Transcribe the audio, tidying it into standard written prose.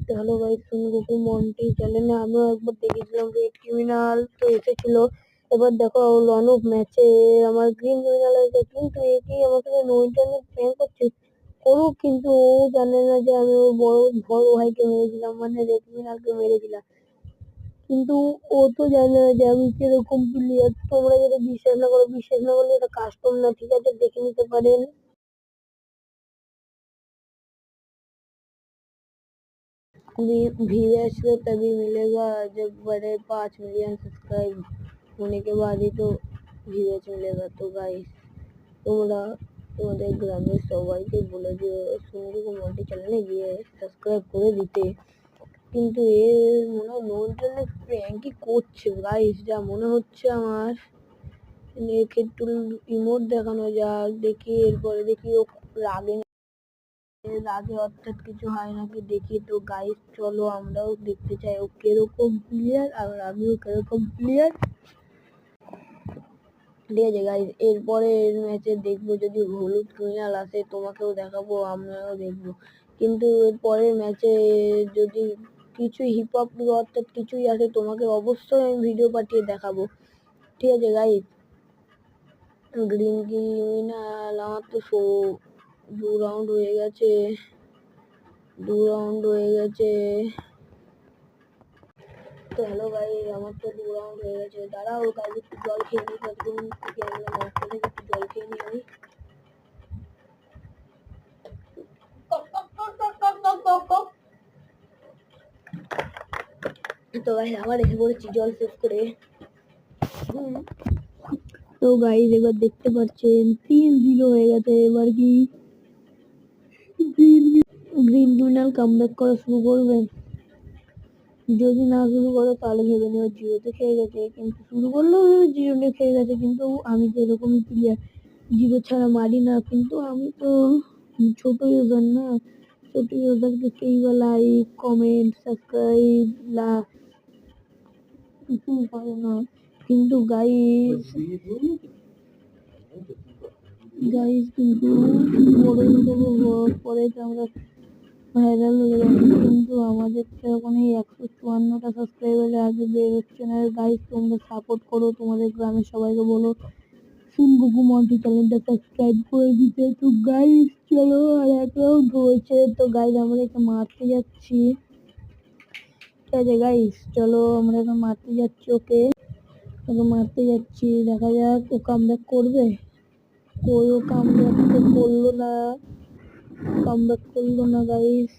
তো hello guys, সুনগুকু Monty চ্যানেলে আমিও একবার দেখেছিলাম রেড ক্রিমিনাল তো এসেছিল। এবার দেখো লন অফ ম্যাচে আমার গ্রিন ক্রিমিনাল আছে, কিন্তু এ কি আমার সাথে নো ইন্টারনেট প্রেম করছে। করুক, কিন্তু ও জানে না যে আমি ওর বড় ভাইকে মেরেছিলাম, মানে রেড ক্রিমিনালকে মেরেছিলাম। কিন্তু ও তো জানে না যে আমি কিরকম প্লেয়ার। তোমরা যদি বিশ্বাস না করলে এটা কাস্টম না, ঠিক আছে, দেখে নিতে পারেন। व्यूअर्स तो तभी मिलेगा जब बड़े 5 मिलियन सब्सक्राइब होने के बाद ही तो व्यूअर्स मिलेगा। तो गाइस তোমরা তোমাদের গ্রামের সবাইকে বলে দিও সুন্দর মন্টি চ্যানেলে গিয়ে সাবস্ক্রাইব করে দিতে। কিন্তু এ মনে হয় নো ইন্টারনেট প্র্যাঙ্কই করছে গাইস, যা মনে হচ্ছে আমার। একে একটু ইমোট দেখানো যাক, দেখি এরপরে দেখি ও রাগে রাগে অর্থাৎ কিছু হয় নাকি দেখি। তো গাইস চলো আমরাও দেখতে চাই ও কিরকম প্লেয়ার আর আমিও কিরকম প্লেয়ার। ঠিক আছে গাইস, এরপরে এর ম্যাচে দেখবো যদি হলুদ ক্রিমিনাল আসে তোমাকেও দেখাবো, আমরাও দেখবো। কিন্তু এর পরের ম্যাচে যদি কিছু হিপ হপ অর্থাৎ কিছুই আসে তোমাকে অবশ্যই আমি ভিডিও পাঠিয়ে দেখাবো। ঠিক আছে গাইস, গ্রিন ক্রিমিনাল আমার তো 2 রাউন্ড হয়ে গেছে, 2 রাউন্ড হয়ে গেছে। তো হ্যালো গাইস, আমার তো 2 রাউন্ড হয়ে গেছে। দাঁড়াও গাইস, একটু জল খেয়ে নিই, ততক্ষণ ক্যামেরা নষ্ট থেকে একটু জল খেয়ে নিই আমি। তো গাইস আবার এসে পড়েছি জল শেষ করে। তো গাইস এবার দেখতে পাচ্ছেন 3-0 হয়ে গেছে। এবার কি গ্রিন ক্রিমিনাল কামব্যাক করা শুরু করবে? যদি না শুরু করে তাহলে ভেবে নিও জিরোতে খেয়ে গেছে, কিন্তু শুরু করলেও ভেবে জিরোতে খেয়ে গেছে। কিন্তু আমি যে এরকম প্লেয়ার জিরো ছাড়া মারি না, কিন্তু আমি তো ছোট ইউজার না, ছোট ইউজারকে কেই বা লাইক কমেন্ট সাবস্ক্রাইব কিছুই করে না। কিন্তু গাইস কিন্তু বড় পরে আমরা ভাইরাল হয়ে যাচ্ছে, কিন্তু আমাদের তো এখন এই 154টা সাবস্ক্রাইবারে আগে বের হচ্ছে না। গাইস তোমরা সাপোর্ট করো, তোমাদের গ্রামের সবাইকে বলো সুনগুকু মন্টি চ্যানেলটা সাবস্ক্রাইব করে দিতে। তো গাইস চলো, আর 1 রাউন্ড হয়েছে। তো গাইস আমরা একে মারতে যাচ্ছি। ঠিক আছে গাইস চলো, আমরা এখন মারতে যাচ্ছি ওকে মারতে যাচ্ছি। দেখা যাক ও কামব্যাক করবে। কই ও কামব্যাক তো করলো না, গাইস।